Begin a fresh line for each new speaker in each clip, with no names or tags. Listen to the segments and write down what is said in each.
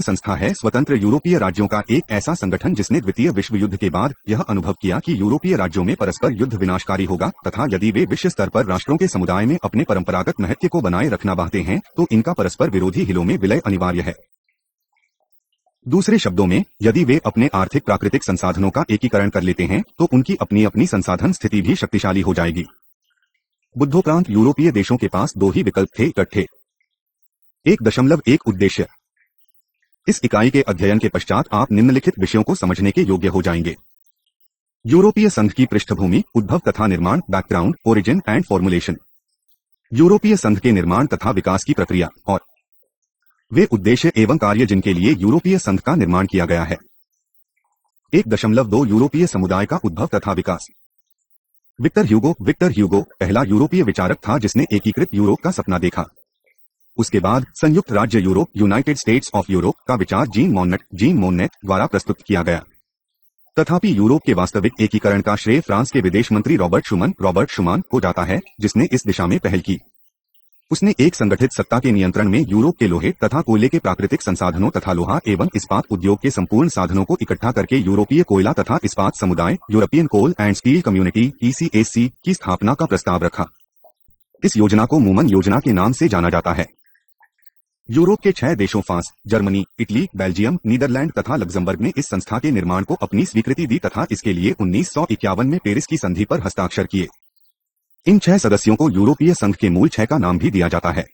संस्था है स्वतंत्र यूरोपीय राज्यों का एक ऐसा संगठन जिसने द्वितीय विश्व युद्ध के बाद यह अनुभव किया कि यूरोपीय राज्यों में परस्पर युद्ध विनाशकारी होगा तथा यदि वे विश्व स्तर पर राष्ट्रों के समुदाय में अपने परंपरागत महत्व को बनाए रखना चाहते हैं तो इनका परस्पर विरोधी हिलों में विलय अनिवार्य है। दूसरे शब्दों में, यदि वे अपने आर्थिक प्राकृतिक संसाधनों का एकीकरण कर लेते हैं तो उनकी अपनी अपनी संसाधन स्थिति भी शक्तिशाली हो जाएगी। बुद्धोपरांत यूरोपीय देशों के पास दो ही विकल्प थे इकट्ठे। 1.1 उद्देश्य। इस इकाई के अध्ययन के पश्चात आप निम्नलिखित विषयों को समझने के योग्य हो जाएंगे। यूरोपीय संघ की पृष्ठभूमि, उद्भव तथा निर्माण, बैकग्राउंड, ओरिजिन एंड फॉर्मुलेशन। यूरोपीय संघ के निर्माण तथा विकास की प्रक्रिया और वे उद्देश्य एवं कार्य जिनके लिए यूरोपीय संघ का निर्माण किया गया है। 1.2 यूरोपीय समुदाय का उद्भव तथा विकास। विक्टर ह्यूगो पहला यूरोपीय विचारक था जिसने एकीकृत यूरोप का सपना देखा। उसके बाद संयुक्त राज्य Europe, United states of Europe का विचार जीन मोन्नेट द्वारा प्रस्तुत किया गया। तथापि यूरोप के वास्तविक एकीकरण का श्रेय फ्रांस के विदेश मंत्री रॉबर्ट शुमान को जाता है, जिसने इस दिशा में पहल की। उसने एक संगठित सत्ता के नियंत्रण में यूरोप के लोहे तथा कोयले के प्राकृतिक संसाधनों तथा लोहा एवं इस्पात उद्योग के संपूर्ण साधनों को इकट्ठा करके यूरोपीय कोयला तथा इस्पात समुदाय, European coal and steel community (ECAC) की स्थापना का प्रस्ताव रखा। इस योजना को मूमन योजना के नाम से जाना जाता है। यूरोप के 6 देशों France, Germany, Italy, Belgium, Netherlands तथा लग्जमबर्ग ने इस संस्था के निर्माण को अपनी स्वीकृति दी तथा इसके लिए 1951 में पेरिस की संधि पर हस्ताक्षर किए। इन 6 सदस्यों को यूरोपीय संघ के मूल 6 का नाम भी दिया जाता है।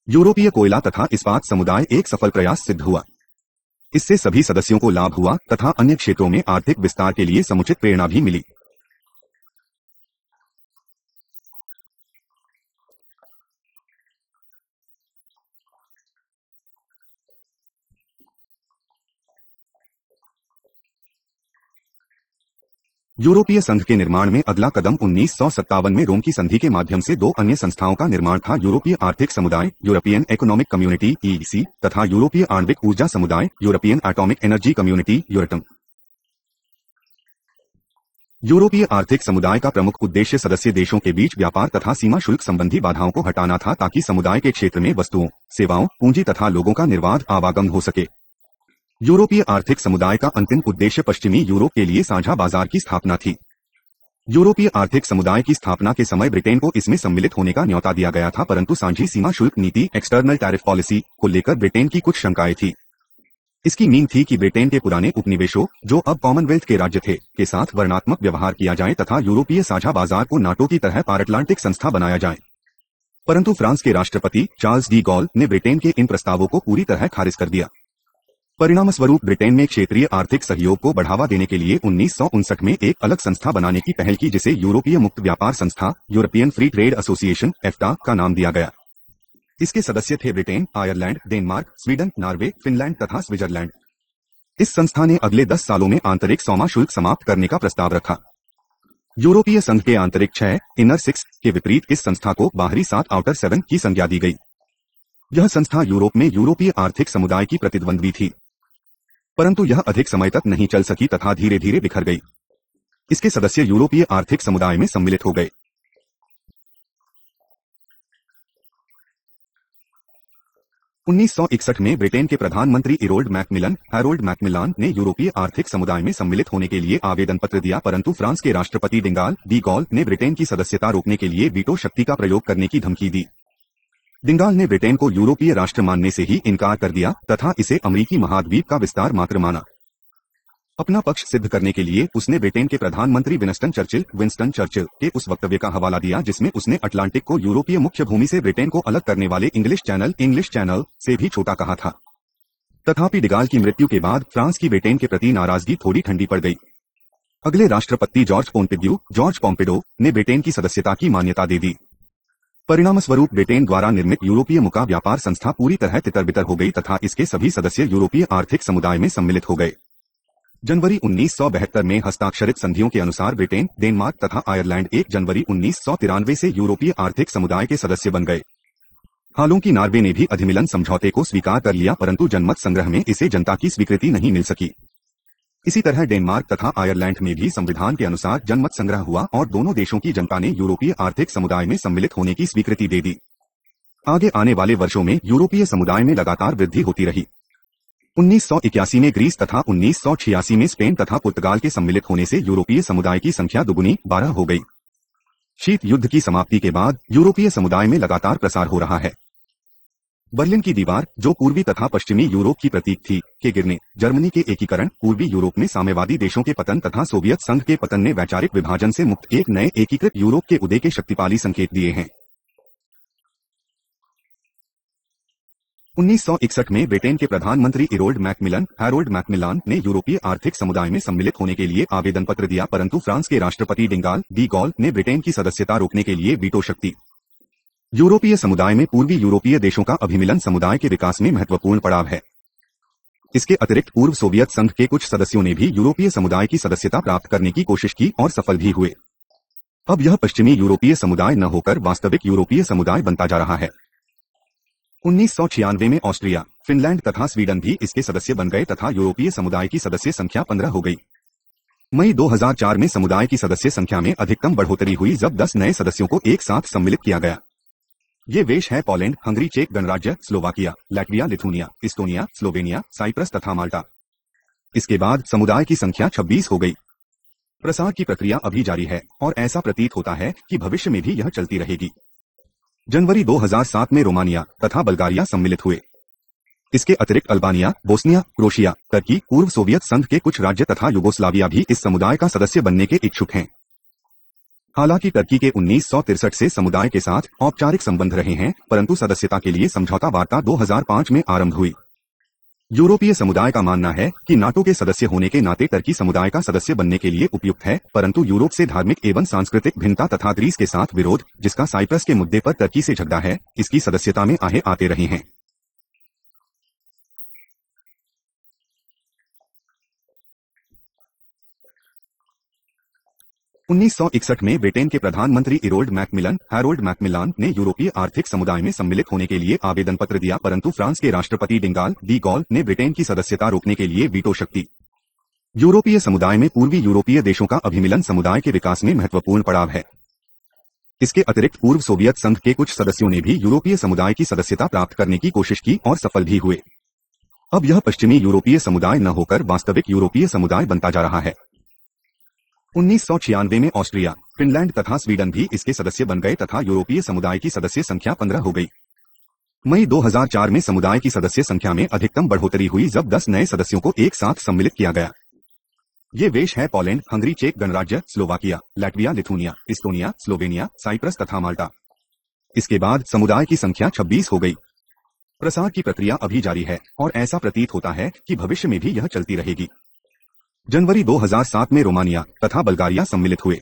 यूरोपीय कोयला तथा इस्पात समुदाय एक सफल प्रयास सिद्ध हुआ। इससे सभी सदस्यों को लाभ हुआ तथा अन्य क्षेत्रों में आर्थिक विस्तार के लिए समुचित प्रेरणा भी मिली। यूरोपीय संघ के निर्माण में अगला कदम 1957 में रोम की संधि के माध्यम से 2 अन्य संस्थाओं का निर्माण था, यूरोपीय आर्थिक समुदाय, यूरोपियन इकोनॉमिक कम्युनिटी (EEC) तथा यूरोपीय आणविक ऊर्जा समुदाय, यूरोपियन एटॉमिक एनर्जी कम्युनिटी (यूरेटम). यूरोपीय आर्थिक समुदाय का प्रमुख उद्देश्य सदस्य देशों के बीच व्यापार तथा सीमा शुल्क संबंधी बाधाओं को हटाना था ताकि समुदाय के क्षेत्र में वस्तुओं, सेवाओं, पूंजी तथा लोगों का निर्बाध आवागमन हो सके। यूरोपीय आर्थिक समुदाय का अंतिम उद्देश्य पश्चिमी यूरोप के लिए साझा बाजार की स्थापना थी। यूरोपीय आर्थिक समुदाय की स्थापना के समय ब्रिटेन को इसमें सम्मिलित होने का न्योता दिया गया था, परंतु साझी सीमा शुल्क नीति एक्सटर्नल टैरिफ पॉलिसी को लेकर ब्रिटेन की कुछ शंकाएं थी। इसकी नींव थी कि ब्रिटेन के पुराने उपनिवेशों, जो अब कॉमनवेल्थ के राज्य थे, के साथ वर्णात्मक व्यवहार किया जाए तथा यूरोपीय साझा बाजार को नाटो की तरह पार-अटलांटिक संस्था बनाया जाए। परंतु फ्रांस के राष्ट्रपति चार्ल्स डी गॉल ने ब्रिटेन के इन प्रस्तावों को पूरी तरह खारिज कर दिया। परिणामस्वरूप ब्रिटेन ने क्षेत्रीय आर्थिक सहयोग को बढ़ावा देने के लिए 1959 में एक अलग संस्था बनाने की पहल की, जिसे यूरोपीय मुक्त व्यापार संस्था European free trade association (EFTA) का नाम दिया गया। इसके सदस्य थे Britain, Ireland, Denmark, Sweden, Norway, Finland तथा स्विट्जरलैंड। इस संस्था ने अगले 10 सालों में आंतरिक सीमा शुल्क समाप्त करने का प्रस्ताव रखा। यूरोपीय संघ के आंतरिक 6 (इनर 6) के विपरीत इस संस्था को बाहरी 7 (आउटर 7) की संज्ञा दी गई। यह संस्था यूरोप में यूरोपीय आर्थिक समुदाय की प्रतिद्वंद्वी थी, परंतु यह अधिक समय तक नहीं चल सकी तथा धीरे धीरे बिखर गई। इसके सदस्य यूरोपीय आर्थिक समुदाय में सम्मिलित हो गए। 1961 में ब्रिटेन के प्रधानमंत्री हैरोल्ड मैकमिलान ने यूरोपीय आर्थिक समुदाय में सम्मिलित होने के लिए आवेदन पत्र दिया, परंतु फ्रांस के राष्ट्रपति डी गॉल ने ब्रिटेन की सदस्यता रोकने के लिए वीटो शक्ति का प्रयोग करने की धमकी दी। डिंगाल ने ब्रिटेन को यूरोपीय राष्ट्र मानने से ही इनकार कर दिया तथा इसे अमेरिकी महाद्वीप का विस्तार मात्र माना। अपना पक्ष सिद्ध करने के लिए उसने ब्रिटेन के प्रधानमंत्री विंस्टन चर्चिल के उस वक्तव्य का हवाला दिया जिसमें उसने अटलांटिक को यूरोपीय मुख्य भूमि से ब्रिटेन को अलग करने वाले इंग्लिश चैनल से भी छोटा कहा था। तथापि डिगाल की मृत्यु के बाद फ्रांस की ब्रिटेन के प्रति नाराजगी थोड़ी ठंडी पड़ गई। अगले राष्ट्रपति जॉर्ज पोम्पिडो ने ब्रिटेन की सदस्यता की मान्यता दे दी। परिणामस्वरूप ब्रिटेन द्वारा निर्मित यूरोपीय मुक्त व्यापार संस्था पूरी तरह तितर-बितर हो गई तथा इसके सभी सदस्य यूरोपीय आर्थिक समुदाय में सम्मिलित हो गए। जनवरी 1972 में हस्ताक्षरित संधियों के अनुसार ब्रिटेन, डेनमार्क तथा आयरलैंड 1 जनवरी 1993 से यूरोपीय आर्थिक समुदाय के सदस्य बन गए। हालांकि नॉर्वे ने भी अधिमिलन समझौते को स्वीकार कर लिया, परंतु जनमत संग्रह में इसे जनता की स्वीकृति नहीं मिल सकी। इसी तरह डेनमार्क तथा आयरलैंड में भी संविधान के अनुसार जनमत संग्रह हुआ और दोनों देशों की जनता ने यूरोपीय आर्थिक समुदाय में सम्मिलित होने की स्वीकृति दे दी। आगे आने वाले वर्षों में यूरोपीय समुदाय में लगातार वृद्धि होती रही। 1981 में ग्रीस तथा 1986 में स्पेन तथा पुर्तगाल के सम्मिलित होने से यूरोपीय समुदाय की संख्या दुगुनी 12 हो गई। शीत युद्ध की समाप्ति के बाद यूरोपीय समुदाय में लगातार प्रसार हो रहा है। बर्लिन की दीवार, जो पूर्वी तथा पश्चिमी यूरोप की प्रतीक थी, के गिरने, जर्मनी के एकीकरण, पूर्वी यूरोप में साम्यवादी देशों के पतन तथा सोवियत संघ के पतन ने वैचारिक विभाजन से मुक्त एक नए एकीकृत यूरोप के उदय के शक्तिशाली संकेत दिए हैं। 1961 में ब्रिटेन के प्रधानमंत्री हैरोल्ड मैकमिलान ने यूरोपीय आर्थिक समुदाय में सम्मिलित होने के लिए आवेदन पत्र दिया, परंतु फ्रांस के राष्ट्रपति डी गॉल ने ब्रिटेन की सदस्यता रोकने के लिए वीटो शक्ति। यूरोपीय समुदाय में पूर्वी यूरोपीय देशों का अभिमिलन समुदाय के विकास में महत्वपूर्ण पड़ाव है। इसके अतिरिक्त पूर्व सोवियत संघ के कुछ सदस्यों ने भी यूरोपीय समुदाय की सदस्यता प्राप्त करने की कोशिश की और सफल भी हुए। अब यह पश्चिमी यूरोपीय समुदाय न होकर वास्तविक यूरोपीय समुदाय बनता जा रहा है। 1996 में ऑस्ट्रिया, फिनलैंड तथा स्वीडन भी इसके सदस्य बन गए तथा यूरोपीय समुदाय की सदस्य संख्या 15 हो गई। मई 2004 में समुदाय की सदस्य संख्या में अधिकतम बढ़ोतरी हुई जब 10 नए सदस्यों को एक साथ सम्मिलित किया गया। ये देश है पोलैंड, हंगरी, चेक गणराज्य, Slovakia, Latvia, Lithuania, Estonia, Slovenia, Cyprus तथा माल्टा। इसके बाद समुदाय की संख्या 26 हो गई। प्रसार की प्रक्रिया अभी जारी है और ऐसा प्रतीत होता है कि भविष्य में भी यह चलती रहेगी। जनवरी 2007 में रोमानिया तथा बल्गारिया सम्मिलित हुए। इसके अतिरिक्त अल्बानिया, बोस्निया, क्रोशिया, टर्की, पूर्व सोवियत संघ के कुछ राज्य तथा युगोस्लाविया भी इस समुदाय का सदस्य बनने के इच्छुक हैं। हालांकि टर्की के 1963 से समुदाय के साथ औपचारिक संबंध रहे हैं, परंतु सदस्यता के लिए समझौता वार्ता 2005 में आरंभ हुई। यूरोपीय समुदाय का मानना है कि नाटो के सदस्य होने के नाते टर्की समुदाय का सदस्य बनने के लिए उपयुक्त है, परंतु यूरोप से धार्मिक एवं सांस्कृतिक भिन्नता तथा ग्रीस के साथ विरोध, जिसका साइप्रस के मुद्दे पर टर्की से झगड़ा है, इसकी सदस्यता में आहे आते रहे हैं। उन्नीस सौ 1961 में ब्रिटेन के प्रधानमंत्री हैरोल्ड मैकमिलान ने यूरोपीय आर्थिक समुदाय में सम्मिलित होने के लिए आवेदन पत्र दिया, परंतु फ्रांस के राष्ट्रपति डी गॉल ने ब्रिटेन की सदस्यता रोकने के लिए वीटो शक्ति। यूरोपीय समुदाय में पूर्वी यूरोपीय देशों का अभिमिलन समुदाय के विकास में महत्वपूर्ण पड़ाव है। इसके अतिरिक्त पूर्व सोवियत संघ के कुछ सदस्यों ने भी यूरोपीय समुदाय की सदस्यता प्राप्त करने की कोशिश की और सफल भी हुए। अब यह पश्चिमी यूरोपीय समुदाय न होकर वास्तविक यूरोपीय समुदाय बनता जा रहा है। 1996 में ऑस्ट्रिया, फिनलैंड तथा स्वीडन भी इसके सदस्य बन गए तथा यूरोपीय समुदाय की सदस्य संख्या 15 हो गई। मई 2004 में समुदाय की सदस्य संख्या में अधिकतम बढ़ोतरी हुई जब 10 नए सदस्यों को एक साथ सम्मिलित किया गया। ये देश है पोलैंड, हंगरी, चेक गणराज्य, Slovakia, Latvia, Lithuania, Estonia, Slovenia, Cyprus तथा माल्टा। इसके बाद समुदाय की संख्या 26 हो गई। प्रसार की प्रक्रिया अभी जारी है और ऐसा प्रतीत होता है कि भविष्य में भी यह चलती रहेगी। जनवरी 2007 में रोमानिया तथा बल्गारिया सम्मिलित हुए।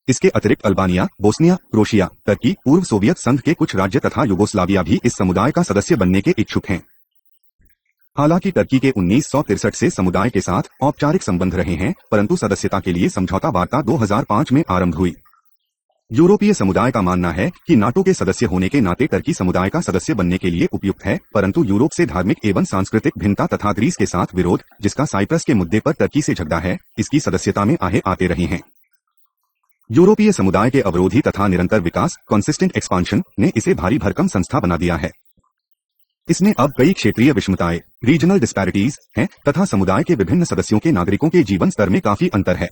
इसके अतिरिक्त अल्बानिया, बोस्निया, क्रोशिया, टर्की, पूर्व सोवियत संघ के कुछ राज्य तथा युगोस्लाविया भी इस समुदाय का सदस्य बनने के इच्छुक हैं। हालांकि टर्की के 1963 से समुदाय के साथ औपचारिक संबंध रहे हैं, परंतु सदस्यता के लिए समझौता वार्ता 2005 में आरंभ हुई। यूरोपीय समुदाय का मानना है कि नाटो के सदस्य होने के नाते टर्की समुदाय का सदस्य बनने के लिए उपयुक्त है, परंतु यूरोप से धार्मिक एवं सांस्कृतिक भिन्नता तथा ग्रीस के साथ विरोध, जिसका साइप्रस के मुद्दे पर टर्की से झगड़ा है, इसकी सदस्यता में आहे आते रहे हैं। यूरोपीय समुदाय के अवरोधी तथा निरंतर विकास कंसिस्टेंट एक्सपांशन ने इसे भारी भरकम संस्था बना दिया है। इसमें अब कई क्षेत्रीय विषमताएं, रीजनल डिस्पैरिटीज हैं तथा समुदाय के विभिन्न सदस्यों के नागरिकों के जीवन स्तर में काफी अंतर है।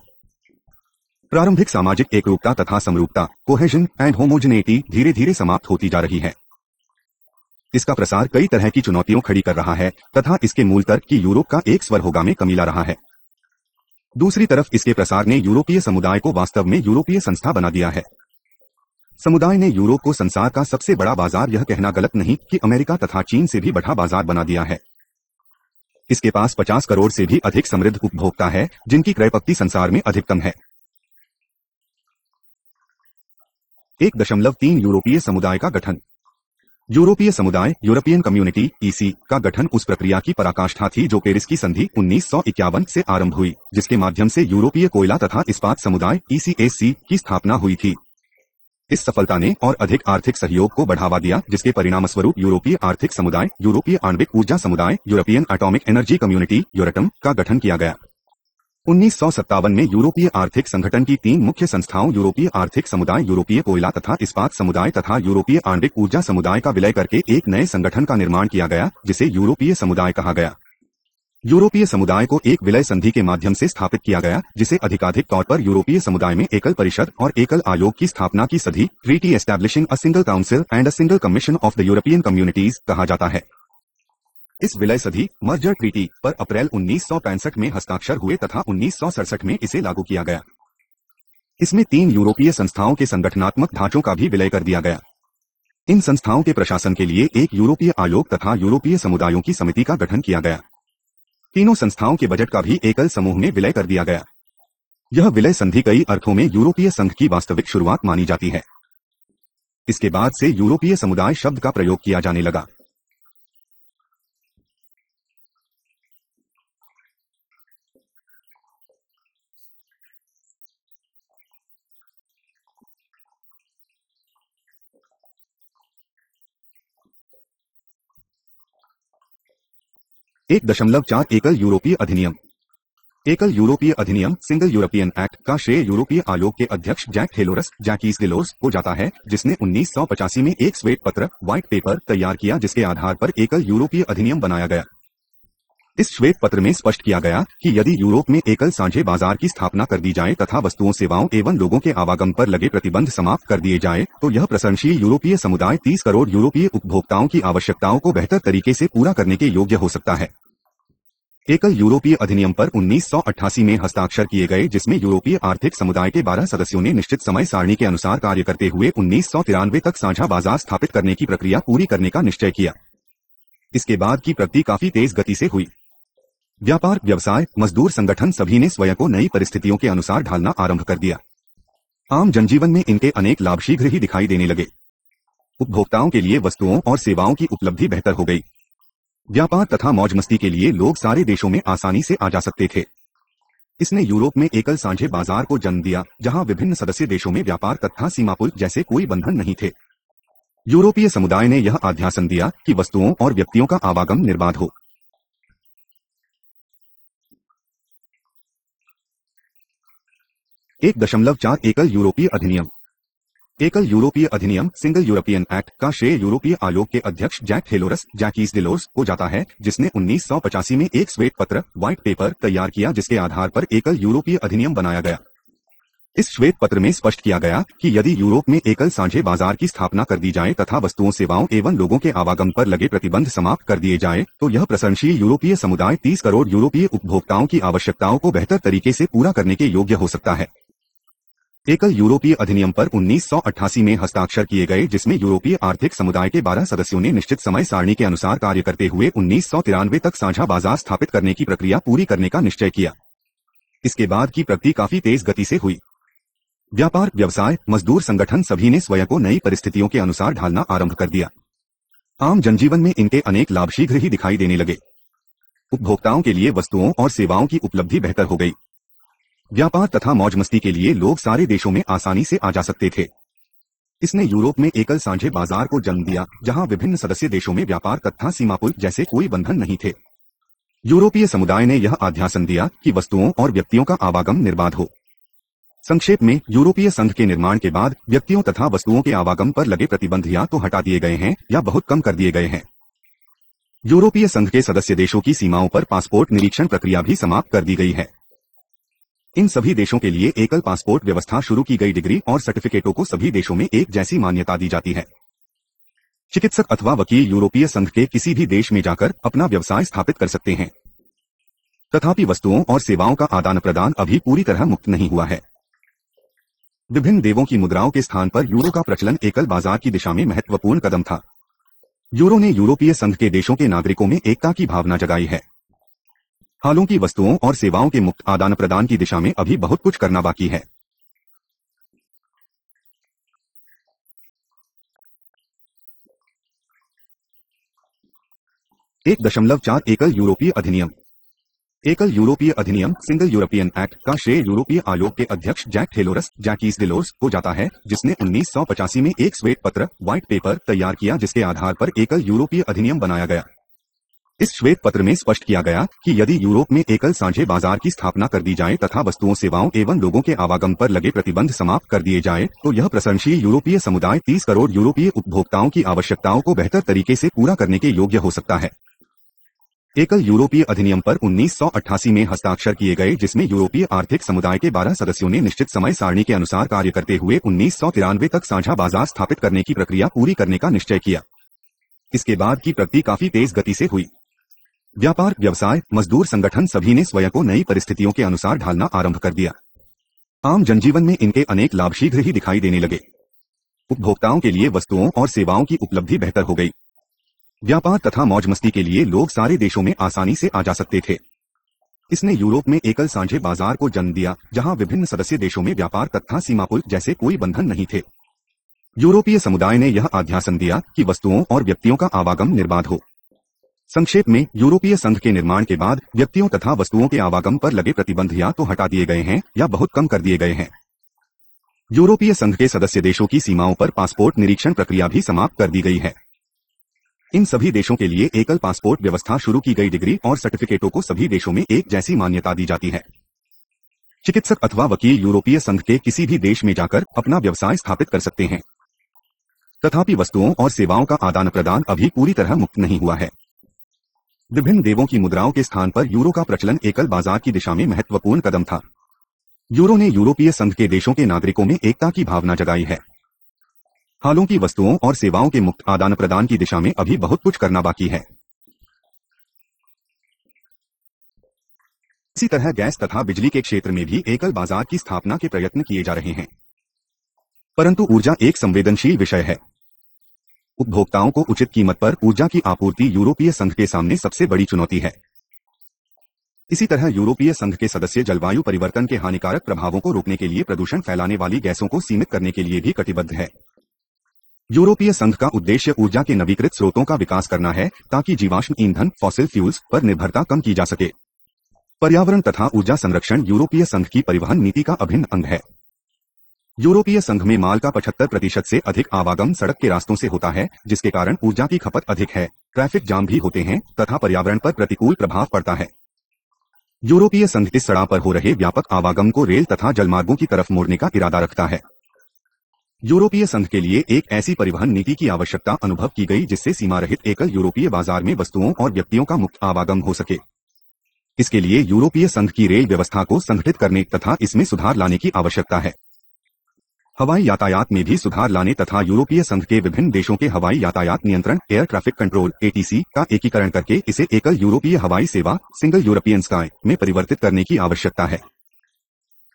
प्रारंभिक सामाजिक एकरूपता तथा समरूपता, कोहेजन एंड होमोजेनेटी धीरे धीरे समाप्त होती जा रही है। इसका प्रसार कई तरह की चुनौतियों खड़ी कर रहा है तथा इसके मूल तर्क की यूरोप का एक स्वर होगा में कमी ला रहा है। दूसरी तरफ इसके प्रसार ने यूरोपीय समुदाय को वास्तव में यूरोपीय संस्था बना दिया है। समुदाय ने यूरोप को संसार का सबसे बड़ा बाजार, यह कहना गलत नहीं कि अमेरिका तथा चीन से भी बड़ा बाजार बना दिया है। इसके पास 50 करोड़ से भी अधिक समृद्ध उपभोक्ता है, जिनकी क्रयशक्ति संसार में अधिकतम है। 1.3 यूरोपीय समुदाय का गठन। यूरोपीय समुदाय यूरोपियन कम्युनिटी (ईसी) का गठन उस प्रक्रिया की पराकाष्ठा थी जो पेरिस की संधि 1951 से आरंभ हुई, जिसके माध्यम से यूरोपीय कोयला तथा इस्पात समुदाय (ECAC) की स्थापना हुई थी। इस सफलता ने और अधिक आर्थिक सहयोग को बढ़ावा दिया, जिसके परिणामस्वरूप यूरोपीय आर्थिक समुदाय, यूरोपीय आणविक ऊर्जा समुदाय, यूरोपियन एटॉमिक एनर्जी कम्युनिटी (यूरेटम) का गठन किया गया। 1957 में यूरोपीय आर्थिक संगठन की 3 मुख्य संस्थाओं यूरोपीय आर्थिक समुदाय, यूरोपीय कोयला तथा इस्पात समुदाय तथा यूरोपीय आणविक ऊर्जा समुदाय का विलय करके एक नए संगठन का निर्माण किया गया, जिसे यूरोपीय समुदाय कहा गया। यूरोपीय समुदाय को एक विलय संधि के माध्यम से स्थापित किया गया, जिसे अधिकाधिक तौर पर यूरोपीय समुदाय में एकल परिषद और एकल आयोग की स्थापना की संधि, treaty establishing a single council and a single commission of the European communities कहा जाता है। इस विलय संधि मर्जर ट्रीटी पर अप्रैल 1965 में हस्ताक्षर हुए तथा 1967 में इसे लागू किया गया। इसमें 3 यूरोपीय संस्थाओं के संगठनात्मक ढांचों का भी विलय कर दिया गया। इन संस्थाओं के प्रशासन के लिए एक यूरोपीय आयोग तथा यूरोपीय समुदायों की समिति का गठन किया गया। तीनों संस्थाओं के बजट का भी एकल समूह में विलय कर दिया गया। यह विलय संधि कई अर्थों में यूरोपीय संघ की वास्तविक शुरुआत मानी जाती है। इसके बाद से यूरोपीय समुदाय शब्द का प्रयोग किया जाने लगा। एक 1.4 एकल यूरोपीय अधिनियम। एकल यूरोपीय अधिनियम सिंगल यूरोपियन एक्ट का श्रेय यूरोपीय आयोग के अध्यक्ष जैकीस डिलोर्स को जाता है, जिसने 1985 में एक श्वेत पत्र व्हाइट पेपर तैयार किया, जिसके आधार पर एकल यूरोपीय अधिनियम बनाया गया। इस श्वेत पत्र में स्पष्ट किया गया कि यदि यूरोप में एकल साझे बाजार की स्थापना कर दी जाए तथा वस्तुओं, सेवाओं एवं लोगों के आवागमन पर लगे प्रतिबंध समाप्त कर दिए जाए, तो यह प्रशंसनीय यूरोपीय समुदाय 30 करोड़ यूरोपीय उपभोक्ताओं की आवश्यकताओं को बेहतर तरीके से पूरा करने के योग्य हो सकता है। एकल यूरोपीय अधिनियम पर 1988 में हस्ताक्षर किए गए, जिसमें यूरोपीय आर्थिक समुदाय के 12 सदस्यों ने निश्चित समय सारणी के अनुसार कार्य करते हुए 1993 तक साझा बाजार स्थापित करने की प्रक्रिया पूरी करने का निश्चय किया। इसके बाद की प्रगति काफी तेज गति से हुई। व्यापार, व्यवसाय, मजदूर संगठन सभी ने स्वयं को नई परिस्थितियों के अनुसार ढालना आरंभ कर दिया। आम जनजीवन में इनके अनेक लाभ शीघ्र ही दिखाई देने लगे। उपभोक्ताओं के लिए वस्तुओं और सेवाओं की उपलब्धि बेहतर हो गई। व्यापार तथा मौज मस्ती के लिए लोग सारे देशों में आसानी से आ जा सकते थे। इसने यूरोप में एकल साझे बाजार को जन्म दिया, जहां विभिन्न सदस्य देशों में व्यापार तथा सीमापुल जैसे कोई बंधन नहीं थे। यूरोपीय समुदाय ने यह आश्वासन दिया कि वस्तुओं और व्यक्तियों का आवागमन निर्बाध हो। एक 1.4 एकल यूरोपीय अधिनियम। एकल यूरोपीय अधिनियम सिंगल यूरोपियन एक्ट का श्रेय यूरोपीय आयोग के अध्यक्ष जैकीस डिलोर्स को जाता है, जिसने 1985 में एक श्वेत पत्र व्हाइट पेपर तैयार किया, जिसके आधार पर एकल यूरोपीय अधिनियम बनाया गया। इस श्वेत पत्र में स्पष्ट किया गया कि यदि यूरोप में एकल साझे बाजार की स्थापना कर दी जाए तथा वस्तुओं, सेवाओं एवं लोगों के आवागमन पर लगे प्रतिबंध समाप्त कर दिए जाए, तो यह प्रशंसनीय यूरोपीय समुदाय 30 करोड़ यूरोपीय उपभोक्ताओं की आवश्यकताओं को बेहतर तरीके से पूरा करने के योग्य हो सकता है। एकल यूरोपीय अधिनियम पर 1988 में हस्ताक्षर किए गए, जिसमें यूरोपीय आर्थिक समुदाय के 12 सदस्यों ने निश्चित समय सारणी के अनुसार कार्य करते हुए 1993 तक साझा बाजार स्थापित करने की प्रक्रिया पूरी करने का निश्चय किया। इसके बाद की प्रगति काफी तेज गति से हुई। व्यापार, व्यवसाय, मजदूर संगठन सभी ने स्वयं को नई परिस्थितियों के अनुसार ढालना आरंभ कर दिया। आम जनजीवन में इनके अनेक लाभ शीघ्र ही दिखाई देने लगे। उपभोक्ताओं के लिए वस्तुओं और सेवाओं की उपलब्धि बेहतर हो गई। व्यापार तथा मौज मस्ती के लिए लोग सारे देशों में आसानी से आ जा सकते थे। इसने यूरोप में एकल साझे बाजार को जन्म दिया, जहां विभिन्न सदस्य देशों में व्यापार तथा सीमापुल जैसे कोई बंधन नहीं थे। यूरोपीय समुदाय ने यह आश्वासन दिया कि वस्तुओं और व्यक्तियों का आवागमन निर्बाध हो। संक्षेप में, यूरोपीय संघ के निर्माण के बाद व्यक्तियों तथा वस्तुओं के आवागमन पर लगे प्रतिबंध या तो हटा दिए गए हैं या बहुत कम कर दिए गए हैं। यूरोपीय संघ के सदस्य देशों की सीमाओं पर पासपोर्ट निरीक्षण प्रक्रिया भी समाप्त कर दी गई है। इन सभी देशों के लिए एकल पासपोर्ट व्यवस्था शुरू की गई। डिग्री और सर्टिफिकेटों को सभी देशों में एक जैसी मान्यता दी जाती है। चिकित्सक अथवा वकील यूरोपीय संघ के किसी भी देश में जाकर अपना व्यवसाय स्थापित कर सकते हैं। तथापि वस्तुओं और सेवाओं का आदान प्रदान अभी पूरी तरह मुक्त नहीं हुआ है। विभिन्न देवों की मुद्राओं के स्थान पर यूरो का प्रचलन एकल बाजार की दिशा में महत्वपूर्ण कदम था। यूरो ने यूरोपीय संघ के देशों के नागरिकों में एकता की भावना जगाई है। हालांकि वस्तुओं और सेवाओं के मुक्त आदान प्रदान की दिशा में अभी बहुत कुछ करना बाकी है। एक 1.4 एकल यूरोपीय अधिनियम। एकल यूरोपीय अधिनियम सिंगल यूरोपियन एक्ट का श्रेय यूरोपीय आयोग के अध्यक्ष जैकीस डिलोर्स को जाता है, जिसने 1985 में एक श्वेत पत्र व्हाइट पेपर तैयार किया, जिसके आधार पर एकल यूरोपीय अधिनियम बनाया गया। इस श्वेत पत्र में स्पष्ट किया गया कि यदि यूरोप में एकल साझे बाजार की स्थापना कर दी जाए तथा वस्तुओं, सेवाओं एवं लोगों के आवागमन पर लगे प्रतिबंध समाप्त कर दिए जाए, तो यह प्रशंसनीय यूरोपीय समुदाय 30 करोड़ यूरोपीय उपभोक्ताओं की आवश्यकताओं को बेहतर तरीके से पूरा करने के योग्य हो सकता है। एकल यूरोपीय अधिनियम पर 1988 में हस्ताक्षर किए गए, जिसमें यूरोपीय आर्थिक समुदाय के 12 सदस्यों ने निश्चित समय सारणी के अनुसार कार्य करते हुए 1993 तक साझा बाजार स्थापित करने की प्रक्रिया पूरी करने का निश्चय किया। इसके बाद की प्रगति काफी तेज गति से हुई। व्यापार, व्यवसाय, मजदूर संगठन सभी ने स्वयं को नई परिस्थितियों के अनुसार ढालना आरंभ कर दिया। आम जनजीवन में इनके अनेक लाभ शीघ्र ही दिखाई देने लगे। उपभोक्ताओं के लिए वस्तुओं और सेवाओं की उपलब्धि बेहतर हो गई। व्यापार तथा मौज मस्ती के लिए लोग सारे देशों में आसानी से आ जा सकते थे। इसने यूरोप में एकल साझे बाजार को जन्म दिया, जहां विभिन्न सदस्य देशों में व्यापार तथा सीमापुल जैसे कोई बंधन नहीं थे। यूरोपीय समुदाय ने यह आध्यासन दिया कि वस्तुओं और व्यक्तियों का आवागम निर्बाध हो। संक्षेप में, यूरोपीय संघ के निर्माण के बाद व्यक्तियों तथा वस्तुओं के आवागम पर लगे प्रतिबंध या तो हटा दिए गए हैं या बहुत कम कर दिए गए हैं। यूरोपीय संघ के सदस्य देशों की सीमाओं पर पासपोर्ट निरीक्षण प्रक्रिया भी समाप्त कर दी गई है। इन सभी देशों के लिए एकल पासपोर्ट व्यवस्था शुरू की गई। डिग्री और सर्टिफिकेटों को सभी देशों में एक जैसी मान्यता दी जाती है। चिकित्सक अथवा वकील यूरोपीय संघ के किसी भी देश में जाकर अपना व्यवसाय स्थापित कर सकते हैं। तथापि वस्तुओं और सेवाओं का आदान प्रदान अभी पूरी तरह मुक्त नहीं हुआ है। विभिन्न देवों की मुद्राओं के स्थान पर यूरो का प्रचलन एकल बाजार की दिशा में महत्वपूर्ण कदम था। यूरो ने यूरोपीय संघ के देशों के नागरिकों में एकता की भावना जगाई है। हालांकि वस्तुओं और सेवाओं के मुक्त आदान प्रदान की दिशा में अभी बहुत कुछ करना बाकी है। इसी तरह गैस तथा बिजली के क्षेत्र में भी एकल बाजार की स्थापना के प्रयत्न किए जा रहे हैं। परंतु ऊर्जा एक संवेदनशील विषय है। उपभोक्ताओं को उचित कीमत पर ऊर्जा की आपूर्ति यूरोपीय संघ के सामने सबसे बड़ी चुनौती है। इसी तरह यूरोपीय संघ के सदस्य जलवायु परिवर्तन के हानिकारक प्रभावों को रोकने के लिए प्रदूषण फैलाने वाली गैसों को सीमित करने के लिए भी कटिबद्ध है। यूरोपीय संघ का उद्देश्य ऊर्जा के नवीकृत स्रोतों का विकास करना है, ताकि जीवाश्म ईंधन फॉसिल फ्यूल्स पर निर्भरता कम की जा सके। पर्यावरण तथा ऊर्जा संरक्षण यूरोपीय संघ की परिवहन नीति का अभिन्न अंग है। यूरोपीय संघ में माल का 75% से अधिक आवागम सड़क के रास्तों से होता है, जिसके कारण ऊर्जा की खपत अधिक है, ट्रैफिक जाम भी होते हैं तथा पर्यावरण पर प्रतिकूल प्रभाव पड़ता है। यूरोपीय संघ इस सड़क पर हो रहे व्यापक आवागम को रेल तथा जलमार्गों की तरफ मोड़ने का इरादा रखता है। यूरोपीय संघ के लिए एक ऐसी परिवहन नीति की आवश्यकता अनुभव की गई जिससे सीमा रहित एकल यूरोपीय बाजार में वस्तुओं और व्यक्तियों का मुक्त आवागम हो सके। इसके लिए यूरोपीय संघ की रेल व्यवस्था को संगठित करने तथा इसमें सुधार लाने की आवश्यकता है। हवाई यातायात में भी सुधार लाने तथा यूरोपीय संघ के विभिन्न देशों के हवाई यातायात नियंत्रण एयर ट्रैफिक कंट्रोल (ATC) का एकीकरण करके इसे एकल यूरोपीय हवाई सेवा सिंगल यूरोपियन स्काई में परिवर्तित करने की आवश्यकता है।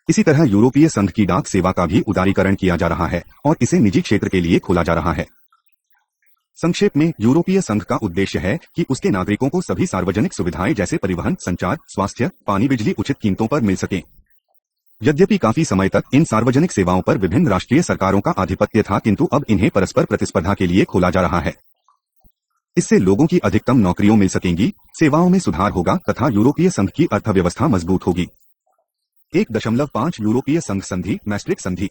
इसी तरह यूरोपीय संघ की डाक सेवा का भी उदारीकरण किया जा रहा है और इसे निजी क्षेत्र के लिए खोला जा रहा है। संक्षेप में, यूरोपीय संघ का उद्देश्य है कि उसके नागरिकों को सभी सार्वजनिक सुविधाएं जैसे परिवहन, संचार, स्वास्थ्य, पानी, बिजली उचित कीमतों पर मिल सकें। यद्यपि काफी समय तक इन सार्वजनिक सेवाओं पर विभिन्न राष्ट्रीय सरकारों का आधिपत्य था, किंतु अब इन्हें परस्पर प्रतिस्पर्धा के लिए खोला जा रहा है। इससे लोगों की अधिकतम नौकरियां मिल सकेंगी, सेवाओं में सुधार होगा तथा यूरोपीय संघ की अर्थव्यवस्था मजबूत होगी। 1.5 यूरोपीय संघ संधि मैस्ट्रिक्ट संधि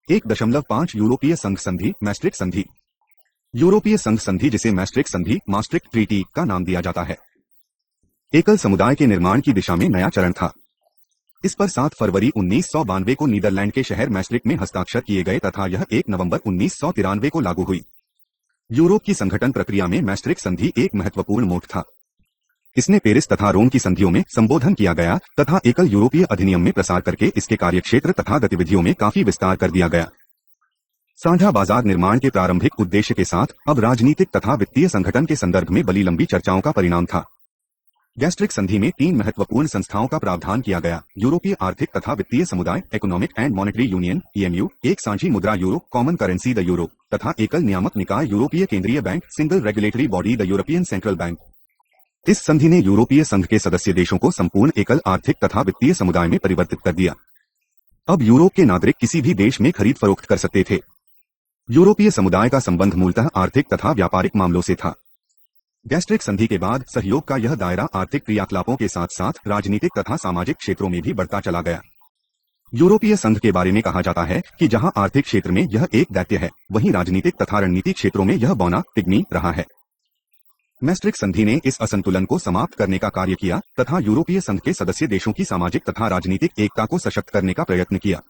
1.5 यूरोपीय संघ संधि मैस्ट्रिक्ट संधि यूरोपीय संघ संधि, जिसे मैस्ट्रिक्ट संधि मास्ट्रिक्ट ट्रीटी का नाम दिया जाता है, एकल समुदाय के निर्माण की दिशा में नया चरण था। इस पर 7 फरवरी 1992 को नीदरलैंड के शहर मैस्ट्रिक्ट में हस्ताक्षर किए गए तथा यह 1 नवंबर 1993 को लागू हुई। यूरोप की संगठन प्रक्रिया में मैस्ट्रिक्ट संधि एक महत्वपूर्ण मोड़ था। इसने पेरिस तथा रोम की संधियों में संबोधन किया गया तथा एकल यूरोपीय अधिनियम में प्रसार करके इसके कार्यक्षेत्र तथा गतिविधियों में काफी विस्तार कर दिया गया। साझा बाजार निर्माण के प्रारंभिक उद्देश्य के साथ अब राजनीतिक तथा वित्तीय संगठन के संदर्भ में बड़ी लंबी चर्चाओं का परिणाम था। गैस्ट्रिक संधि में 3 महत्वपूर्ण संस्थाओं का प्रावधान किया गया: यूरोपीय आर्थिक तथा वित्तीय समुदाय economic and monetary union (EMU), एक साझी मुद्रा euro common currency the euro तथा एकल नियामक निकाय यूरोपीय केंद्रीय bank single regulatory body the European central bank. इस संधि ने यूरोपीय संघ के सदस्य देशों को संपूर्ण एकल आर्थिक तथा वित्तीय समुदाय में परिवर्तित कर दिया। अब यूरोप के नागरिक किसी भी देश में खरीद फरोख्त कर सकते थे। यूरोपीय समुदाय का संबंध मूलतः आर्थिक तथा व्यापारिक मामलों से था। गैस्ट्रिक संधि के बाद सहयोग का यह दायरा आर्थिक क्रियाकलापों के साथ साथ राजनीतिक तथा सामाजिक क्षेत्रों में भी बढ़ता चला गया। यूरोपीय संघ के बारे में कहा जाता है कि जहां आर्थिक क्षेत्र में यह एक दैत्य है, वहीं राजनीतिक तथा रणनीतिक क्षेत्रों में यह बौना पिग्मी रहा है। मैस्ट्रिक्ट संधि ने इस असंतुलन को समाप्त करने का कार्य किया तथा यूरोपीय संघ के सदस्य देशों की सामाजिक तथा राजनीतिक एकता को सशक्त करने का प्रयत्न किया।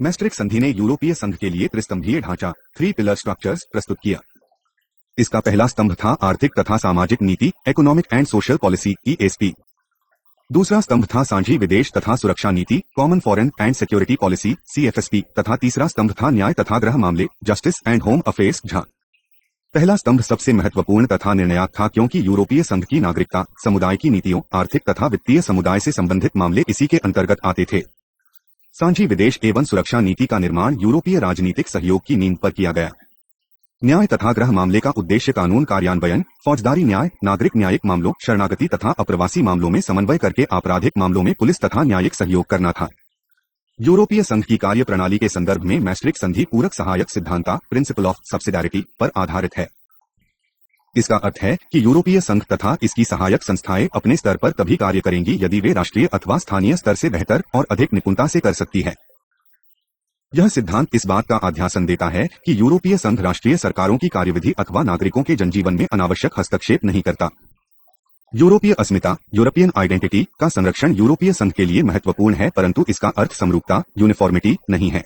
मैस्ट्रिक्ट संधि ने यूरोपीय संघ के लिए त्रिस्तंभीय ढांचा 3 पिलर स्ट्रक्चर्स प्रस्तुत किया। इसका पहला स्तंभ था आर्थिक तथा सामाजिक नीति, economic and social policy (ESP). दूसरा स्तंभ था साझी विदेश तथा सुरक्षा नीति, common foreign and security policy (CFSP), तथा तीसरा स्तंभ था न्याय तथा गृह मामले, justice and home affairs (JHA). पहला स्तंभ सबसे महत्वपूर्ण तथा निर्णायक था क्योंकि यूरोपीय संघ की नागरिकता, समुदाय की नीतियों, आर्थिक तथा वित्तीय समुदाय से संबंधित मामले इसी के अंतर्गत आते थे। साझी विदेश एवं सुरक्षा नीति का निर्माण यूरोपीय राजनीतिक सहयोग की नींव पर किया गया। न्याय तथा गृह मामले का उद्देश्य कानून कार्यान्वयन, फौजदारी न्याय, नागरिक न्यायिक मामलों, शरणागति तथा अप्रवासी मामलों में समन्वय करके आपराधिक मामलों में पुलिस तथा न्यायिक सहयोग करना था। यूरोपीय संघ की कार्य प्रणाली के संदर्भ में मैस्ट्रिक्ट संधि पूरक सहायक सिद्धांत प्रिंसिपल ऑफ सब्सिडियरिटी पर आधारित है। इसका अर्थ है कि यूरोपीय संघ तथा इसकी सहायक संस्थाएं अपने स्तर पर तभी कार्य करेंगी यदि वे राष्ट्रीय अथवा स्थानीय स्तर से बेहतर और अधिक निपुणता से कर सकती है। यह सिद्धांत इस बात का आध्यासन देता है कि यूरोपीय संघ राष्ट्रीय सरकारों की कार्यविधि अथवा नागरिकों के जनजीवन में अनावश्यक हस्तक्षेप नहीं करता। यूरोपीय अस्मिता, यूरोपियन आइडेंटिटी का संरक्षण यूरोपीय संघ के लिए महत्वपूर्ण है, परंतु इसका अर्थ समरूपता, यूनिफॉर्मिटी नहीं है।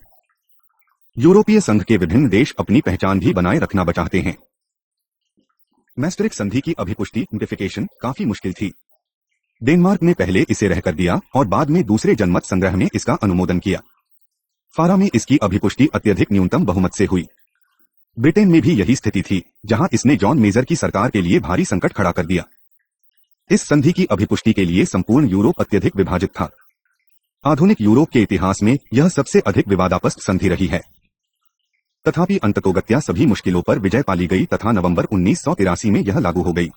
यूरोपीय संघ के विभिन्न देश अपनी पहचान भी बनाए रखना चाहते हैं। मैस्ट्रिक्ट संधि की अभिपुष्टि नोटिफिकेशन काफी मुश्किल थी। डेनमार्क ने पहले इसे रह कर दिया और बाद में दूसरे जनमत संग्रह में इसका अनुमोदन किया। फारा में इसकी अभिपुष्टि अत्यधिक न्यूनतम बहुमत से हुई। ब्रिटेन में भी यही स्थिति थी, जहां इसने जॉन मेजर की सरकार के लिए भारी संकट खड़ा कर दिया। इस संधि की अभिपुष्टि के लिए संपूर्ण यूरोप अत्यधिक विभाजित था। आधुनिक यूरोप के इतिहास में यह सबसे अधिक विवादास्पद संधि रही है। तथापि अंततोगत्या सभी मुश्किलों पर विजय पाली गई तथा नवंबर 1983 में यह लागू हो गई।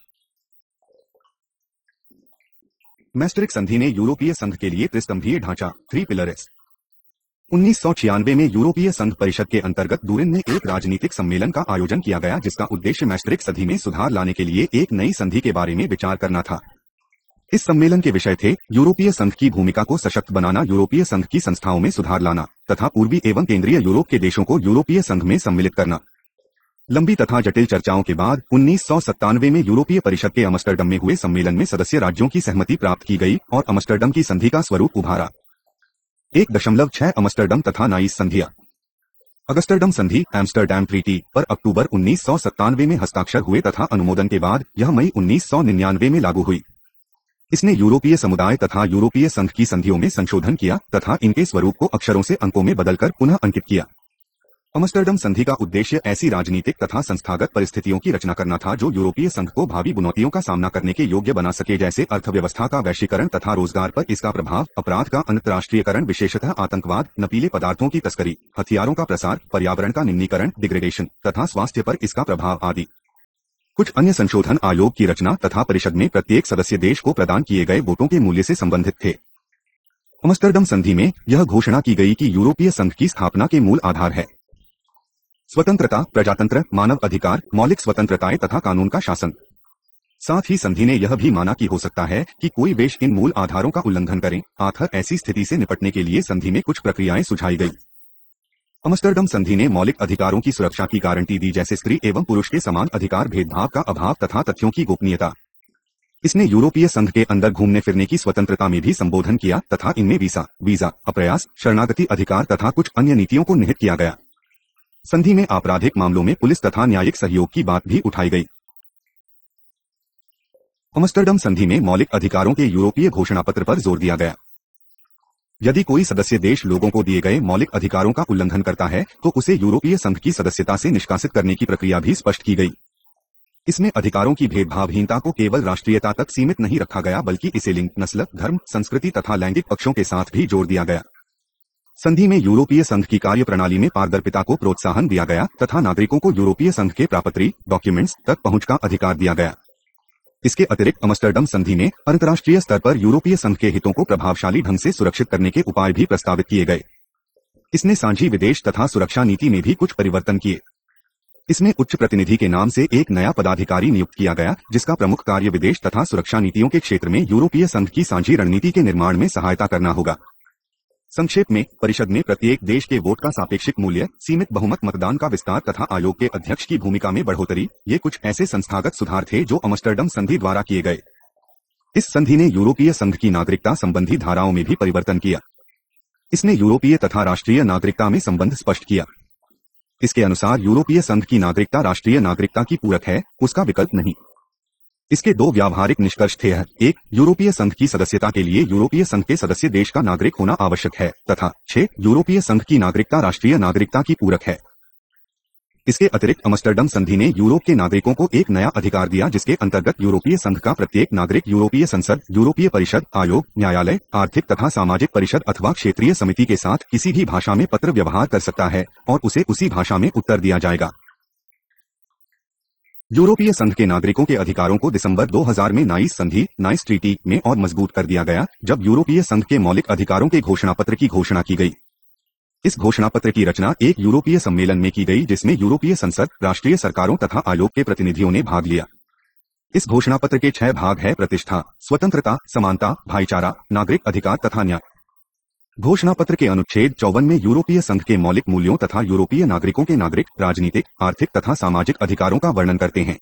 मैस्ट्रिक्ट संधि ने यूरोपीय संघ के लिए त्रिस्तंभीय ढांचा 3 पिलर्स। 1996 में यूरोपीय संघ परिषद के अंतर्गत डूरिन में एक राजनीतिक सम्मेलन का आयोजन किया गया, जिसका उद्देश्य मैस्ट्रिक्ट संधि में सुधार लाने के लिए एक नई संधि के बारे में विचार करना था। इस सम्मेलन के विषय थे यूरोपीय संघ की भूमिका को सशक्त बनाना, यूरोपीय संघ की संस्थाओं में सुधार लाना तथा पूर्वी एवं केंद्रीय यूरोप के देशों को यूरोपीय संघ में सम्मिलित करना। लंबी तथा जटिल चर्चाओं के बाद 1997 में यूरोपीय परिषद के अमस्टरडम में हुए सम्मेलन में सदस्य राज्यों की सहमति प्राप्त की गई और अमस्टरडम की संधि का स्वरूप उभारा। 1.6 अमस्टरडम तथा नाइस संधियां। अगस्टरडम संधि एम्स्टरडैम ट्रीटी पर अक्टूबर 1997 में हस्ताक्षर हुए तथा अनुमोदन के बाद यह मई 1999 में लागू हुई। इसने यूरोपीय समुदाय तथा यूरोपीय संघ की संधियों में संशोधन किया तथा इनके स्वरूप को अक्षरों से अंकों में बदलकर पुनः अंकित किया। अमस्टरडम संधि का उद्देश्य ऐसी राजनीतिक तथा संस्थागत परिस्थितियों की रचना करना था जो यूरोपीय संघ को भावी चुनौतियों का सामना करने के योग्य बना सके, जैसे अर्थव्यवस्था का वैश्वीकरण तथा रोजगार पर इसका प्रभाव, अपराध का अंतर्राष्ट्रीयकरण विशेषतः आतंकवाद, नशीले पदार्थों की तस्करी, हथियारों का प्रसार, पर्यावरण का निम्नीकरण डिग्रेडेशन तथा स्वास्थ्य पर इसका प्रभाव आदि। कुछ अन्य संशोधन आयोग की रचना तथा परिषद में प्रत्येक सदस्य देश को प्रदान किए गए वोटों के मूल्य से संबंधित थे। अमस्टरडम संधि में यह घोषणा की गई कि यूरोपीय संघ की स्थापना के मूल आधार है स्वतंत्रता, प्रजातंत्र, मानव अधिकार, मौलिक स्वतंत्रताएं तथा कानून का शासन। साथ ही संधि ने यह भी माना कि हो सकता है कि कोई देश इन मूल आधारों का उल्लंघन करे। आखिर ऐसी स्थिति से निपटने के लिए संधि में कुछ प्रक्रियाएं सुझाई गई। अमस्टरडम संधि ने मौलिक अधिकारों की सुरक्षा की गारंटी दी, जैसे स्त्री एवं पुरुष के समान अधिकार, भेदभाव का अभाव तथा तथ्यों की गोपनीयता। इसने यूरोपीय संघ के अंदर घूमने फिरने की स्वतंत्रता में भी संबोधन किया तथा इनमें वीजा, अप्रयास, शरणागति अधिकार तथा कुछ अन्य नीतियों को निहित किया गया। संधि में आपराधिक मामलों में पुलिस तथा न्यायिक सहयोग की बात भी उठाई गई। अमस्टरडम संधि में मौलिक अधिकारों के यूरोपीय घोषणापत्र पर जोर दिया गया। यदि कोई सदस्य देश लोगों को दिए गए मौलिक अधिकारों का उल्लंघन करता है तो उसे यूरोपीय संघ की सदस्यता से निष्कासित करने की प्रक्रिया भी स्पष्ट की गई। इसमें अधिकारों की भेदभावहीनता को केवल राष्ट्रीयता तक सीमित नहीं रखा गया, बल्कि इसे लिंग, नस्ल, धर्म, संस्कृति तथा लैंगिक पक्षों के साथ भी जोड़ दिया गया। संधि में यूरोपीय संघ की कार्यप्रणाली में पारदर्शिता को प्रोत्साहन दिया गया तथा नागरिकों को यूरोपीय संघ के प्रापत्री डॉक्यूमेंट्स तक पहुंच का अधिकार दिया गया। इसके अतिरिक्त अमस्टरडम संधि में अंतर्राष्ट्रीय स्तर पर यूरोपीय संघ के हितों को प्रभावशाली ढंग से सुरक्षित करने के उपाय भी प्रस्तावित किए गए। इसने साझी विदेश तथा सुरक्षा नीति में भी कुछ परिवर्तन किए। इसमें उच्च प्रतिनिधि के नाम से एक नया पदाधिकारी नियुक्त किया गया, जिसका प्रमुख कार्य विदेश तथा सुरक्षा नीतियों के क्षेत्र में यूरोपीय संघ की साझी रणनीति के निर्माण में सहायता करना होगा। संक्षेप में, परिषद में प्रत्येक देश के वोट का सापेक्षिक मूल्य, सीमित बहुमत मतदान का विस्तार तथा आयोग के अध्यक्ष की भूमिका में बढ़ोतरी, ये कुछ ऐसे संस्थागत सुधार थे जो अमस्टरडम संधि द्वारा किए गए। इस संधि ने यूरोपीय संघ की नागरिकता संबंधी धाराओं में भी परिवर्तन किया। इसने यूरोपीय तथा राष्ट्रीय नागरिकता में संबंध स्पष्ट किया। इसके अनुसार यूरोपीय संघ की नागरिकता राष्ट्रीय नागरिकता की पूरक है, उसका विकल्प नहीं। इसके दो व्यावहारिक निष्कर्ष थे। एक, यूरोपीय संघ की सदस्यता के लिए यूरोपीय संघ के सदस्य देश का नागरिक होना आवश्यक है, तथा 6, यूरोपीय संघ की नागरिकता राष्ट्रीय नागरिकता की पूरक है। इसके अतिरिक्त अम्स्टरडम संधि ने यूरोप के नागरिकों को एक नया अधिकार दिया, जिसके अंतर्गत यूरोपीय संघ का प्रत्येक नागरिक यूरोपीय संसद, यूरोपीय परिषद, आयोग, न्यायालय, आर्थिक तथा सामाजिक परिषद अथवा क्षेत्रीय समिति के साथ किसी भी भाषा में पत्र व्यवहार कर सकता है और उसे उसी भाषा में उत्तर दिया जाएगा। यूरोपीय संघ के नागरिकों के अधिकारों को दिसंबर 2000 में नाइस संधि नाइस ट्रीटी में और मजबूत कर दिया गया, जब यूरोपीय संघ के मौलिक अधिकारों के घोषणापत्र की घोषणा की गई। इस घोषणापत्र की रचना एक यूरोपीय सम्मेलन में की गई, जिसमें यूरोपीय संसद, राष्ट्रीय सरकारों तथा आयोग के प्रतिनिधियों ने भाग लिया। इस घोषणापत्र के 6 भाग है: प्रतिष्ठा, स्वतंत्रता, समानता, भाईचारा, नागरिक अधिकार तथा न्याय। घोषणापत्र के अनुच्छेद 54 में यूरोपीय संघ के मौलिक मूल्यों तथा यूरोपीय नागरिकों के नागरिक, राजनीतिक, आर्थिक तथा सामाजिक अधिकारों का वर्णन करते हैं।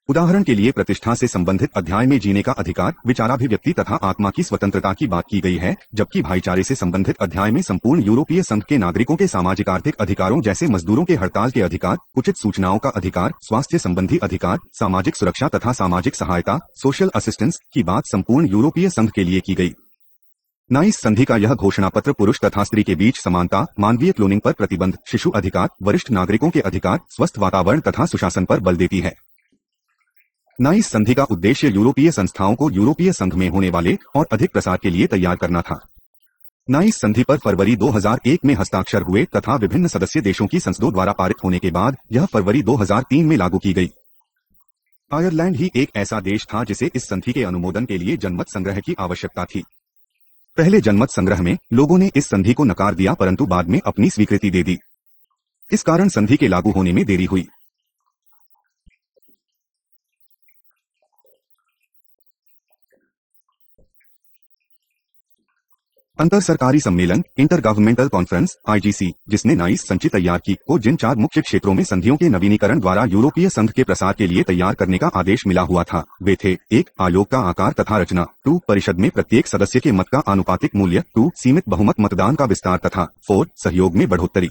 उदाहरण के लिए प्रतिष्ठा से संबंधित अध्याय में जीने का अधिकार, विचाराभिव्यक्ति तथा आत्मा की स्वतंत्रता की बात की गई है, जबकि भाईचारे से संबंधित अध्याय में संपूर्ण यूरोपीय संघ के नागरिकों के सामाजिक आर्थिक अधिकारों जैसे मजदूरों के हड़ताल के अधिकार, उचित सूचनाओं का अधिकार, स्वास्थ्य संबंधी अधिकार, सामाजिक सुरक्षा तथा सामाजिक सहायता, सोशल असिस्टेंस की बात संपूर्ण यूरोपीय संघ के लिए की गई। नाइस संधि का यह घोषणापत्र पुरुष तथा स्त्री के बीच समानता, मानवीय क्लोनिंग पर प्रतिबंध, शिशु अधिकार, वरिष्ठ नागरिकों के अधिकार, स्वस्थ वातावरण तथा सुशासन पर बल देती है। नाइस संधि का उद्देश्य यूरोपीय संस्थाओं को यूरोपीय संघ में होने वाले और अधिक प्रसार के लिए तैयार करना था। नाइस संधि पर फरवरी 2001 में हस्ताक्षर हुए तथा विभिन्न सदस्य देशों की संसदों द्वारा पारित होने के बाद यह फरवरी 2003 में लागू की गई। आयरलैंड ही एक ऐसा देश था जिसे इस संधि के अनुमोदन के लिए जनमत संग्रह की आवश्यकता थी। पहले जनमत संग्रह में लोगों ने इस संधि को नकार दिया, परंतु बाद में अपनी स्वीकृति दे दी। इस कारण संधि के लागू होने में देरी हुई। अंतर सरकारी सम्मेलन, इंटर गवर्नमेंटल कॉन्फ्रेंस (IGC), जिसने नाइस संधि तैयार की, को जिन 4 मुख्य क्षेत्रों में संधियों के नवीनीकरण द्वारा यूरोपीय संघ के प्रसार के लिए तैयार करने का आदेश मिला हुआ था, वे थे: 1, आयोग का आकार तथा रचना, 2, परिषद में प्रत्येक सदस्य के मत का आनुपातिक मूल्य, 2, सीमित बहुमत मतदान का विस्तार तथा 4, सहयोग में बढ़ोतरी।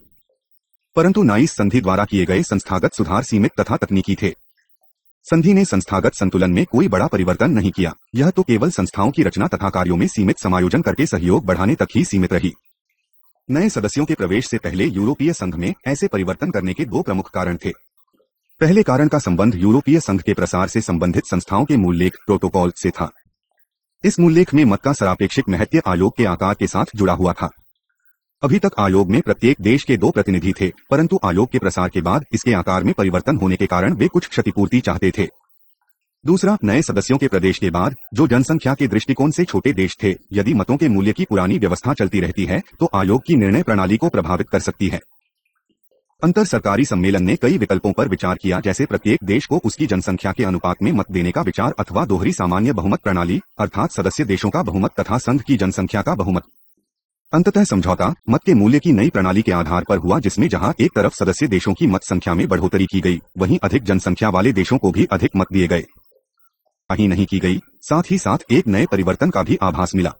परंतु नाइस संधि द्वारा किए गए संस्थागत सुधार सीमित तथा तकनीकी थे। संधि ने संस्थागत संतुलन में कोई बड़ा परिवर्तन नहीं किया, यह तो केवल संस्थाओं की रचना तथा कार्यों में सीमित समायोजन करके सहयोग बढ़ाने तक ही सीमित रही। नए सदस्यों के प्रवेश से पहले यूरोपीय संघ में ऐसे परिवर्तन करने के 2 प्रमुख कारण थे। पहले कारण का संबंध यूरोपीय संघ के प्रसार से संबंधित संस्थाओं के मूललेख प्रोटोकॉल से था। इस मूललेख में मत का सापेक्षिक महत्व आयोग के आकार के साथ जुड़ा हुआ था। अभी तक आयोग में प्रत्येक देश के 2 प्रतिनिधि थे, परंतु आयोग के प्रसार के बाद इसके आकार में परिवर्तन होने के कारण वे कुछ क्षतिपूर्ति चाहते थे। दूसरा, नए सदस्यों के प्रवेश के बाद, जो जनसंख्या के दृष्टिकोण से छोटे देश थे, यदि मतों के मूल्य की पुरानी व्यवस्था चलती रहती है तो आयोग की निर्णय प्रणाली को प्रभावित कर सकती है। अंतर सरकारी सम्मेलन ने कई विकल्पों पर विचार किया, जैसे प्रत्येक देश को उसकी जनसंख्या के अनुपात में मत देने का विचार अथवा दोहरी सामान्य बहुमत प्रणाली, अर्थात सदस्य देशों का बहुमत तथा संघ की जनसंख्या का बहुमत। अंततः समझौता मत के मूल्य की नई प्रणाली के आधार पर हुआ, जिसमें जहां एक तरफ सदस्य देशों की मत संख्या में बढ़ोतरी की गई, वहीं अधिक जनसंख्या वाले देशों को भी अधिक मत दिए गए। ही नहीं की गई, साथ ही साथ एक नए परिवर्तन का भी आभास मिला।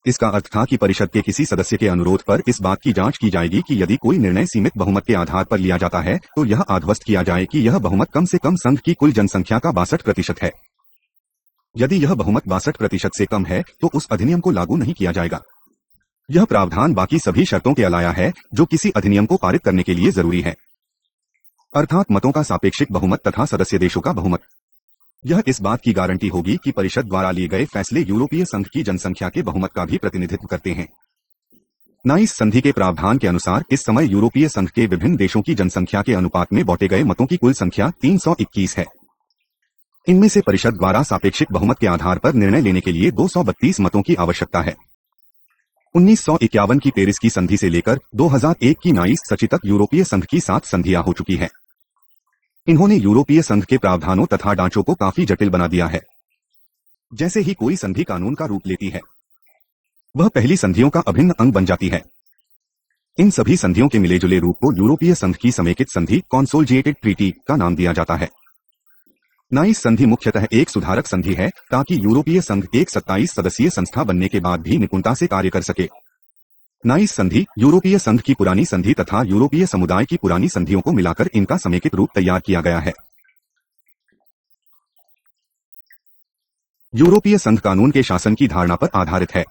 इसका अर्थ था कि परिषद के किसी सदस्य के अनुरोध पर इस बात की जांच की जाएगी कि यदि कोई निर्णय सीमित बहुमत के आधार पर लिया जाता है तो यह आश्वस्त किया जाए कि यह बहुमत कम से कम संघ की कुल जनसंख्या का 62% है। यदि यह बहुमत 62% से कम है तो उस अधिनियम को लागू नहीं किया जाएगा। यह प्रावधान बाकी सभी शर्तों के अलावा है जो किसी अधिनियम को पारित करने के लिए जरूरी है, अर्थात मतों का सापेक्षिक बहुमत तथा सदस्य देशों का बहुमत। यह इस बात की गारंटी होगी कि परिषद द्वारा लिए गए फैसले यूरोपीय संघ की जनसंख्या के बहुमत का भी प्रतिनिधित्व करते हैं। नाइस संधि के प्रावधान के अनुसार इस समय यूरोपीय संघ के विभिन्न देशों की जनसंख्या के अनुपात में बांटे गए मतों की कुल संख्या 321 है। इनमें से परिषद द्वारा सापेक्षिक बहुमत के आधार पर निर्णय लेने के लिए 232 मतों की आवश्यकता है। 1951 की पेरिस की संधि से लेकर 2001 की नाइस संधि तक यूरोपीय संघ की 7 संधियां हो चुकी है। इन्होंने यूरोपीय संघ के प्रावधानों तथा ढांचों को काफी जटिल बना दिया है। जैसे ही कोई संधि कानून का रूप लेती है, वह पहली संधियों का अभिन्न अंग बन जाती है। इन सभी संधियों के मिले-जुले रूप को यूरोपीय संघ की समेकित संधि कंसोलिडेटेड ट्रीटी का नाम दिया जाता है। नाइस संधि मुख्यतः एक सुधारक संधि है ताकि यूरोपीय संघ एक 27 सदस्यीय संस्था बनने के बाद भी निपुणता से कार्य कर सके। नाइस संधि यूरोपीय संघ की पुरानी संधि तथा यूरोपीय समुदाय की पुरानी संधियों को मिलाकर इनका समेकित रूप तैयार किया गया है। यूरोपीय संघ कानून के शासन की धारणा पर आधारित है।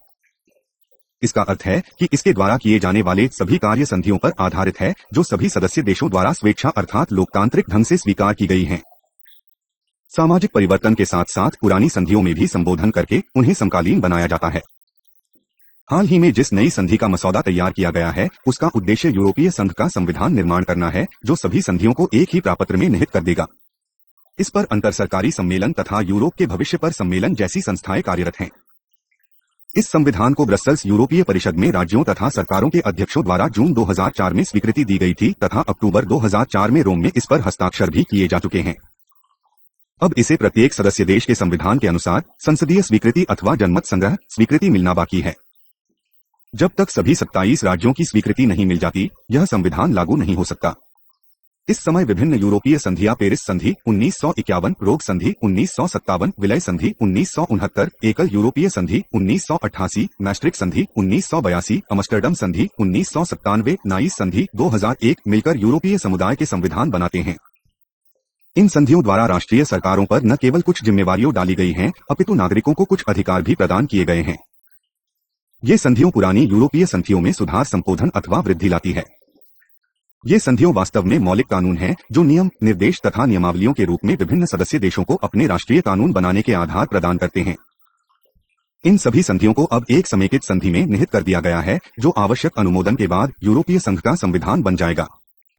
इसका अर्थ है कि इसके द्वारा किए जाने वाले सभी कार्य संधियों पर आधारित है जो सभी सदस्य देशों द्वारा स्वेच्छा अर्थात लोकतांत्रिक ढंग से स्वीकार की गई हैं। सामाजिक परिवर्तन के साथ साथ पुरानी संधियों में भी संबोधन करके उन्हें समकालीन बनाया जाता है। हाल ही में जिस नई संधि का मसौदा तैयार किया गया है उसका उद्देश्य यूरोपीय संघ का संविधान निर्माण करना है जो सभी संधियों को एक ही प्रापत्र में निहित कर देगा। इस पर अंतर सरकारी सम्मेलन तथा यूरोप के भविष्य पर सम्मेलन जैसी संस्थाएं कार्यरत हैं। इस संविधान को ब्रसेल्स यूरोपीय परिषद में राज्यों तथा सरकारों के अध्यक्षों द्वारा जून 2004 में स्वीकृति दी गई थी तथा अक्टूबर 2004 में रोम में इस पर हस्ताक्षर भी किए जा चुके हैं। अब इसे प्रत्येक सदस्य देश के संविधान के अनुसार संसदीय स्वीकृति अथवा जनमत संग्रह स्वीकृति मिलना बाकी है। जब तक सभी 27 राज्यों की स्वीकृति नहीं मिल जाती यह संविधान लागू नहीं हो सकता। इस समय विभिन्न यूरोपीय संधियां पेरिस संधि 1951, रोग संधि 1957, विलय संधि 1969, एकल यूरोपीय संधि 1988, मैस्ट्रिक्ट संधि 1982, अमस्टरडम संधि 1997, नाइस संधि 2001 मिलकर यूरोपीय समुदाय के संविधान बनाते हैं। इन संधियों द्वारा राष्ट्रीय सरकारों पर न केवल कुछ जिम्मेवारियां डाली गई हैं अपितु नागरिकों को कुछ अधिकार भी प्रदान किए गए हैं। ये संधियों पुरानी यूरोपीय संधियों में सुधार, संशोधन अथवा वृद्धि लाती है। ये संधियों वास्तव में मौलिक कानून हैं जो नियम, निर्देश तथा नियमावलियों के रूप में विभिन्न सदस्य देशों को अपने राष्ट्रीय कानून बनाने के आधार प्रदान करते हैं। इन सभी संधियों को अब एक समेकित संधि में निहित कर दिया गया है जो आवश्यक अनुमोदन के बाद यूरोपीय संघ का संविधान बन जाएगा।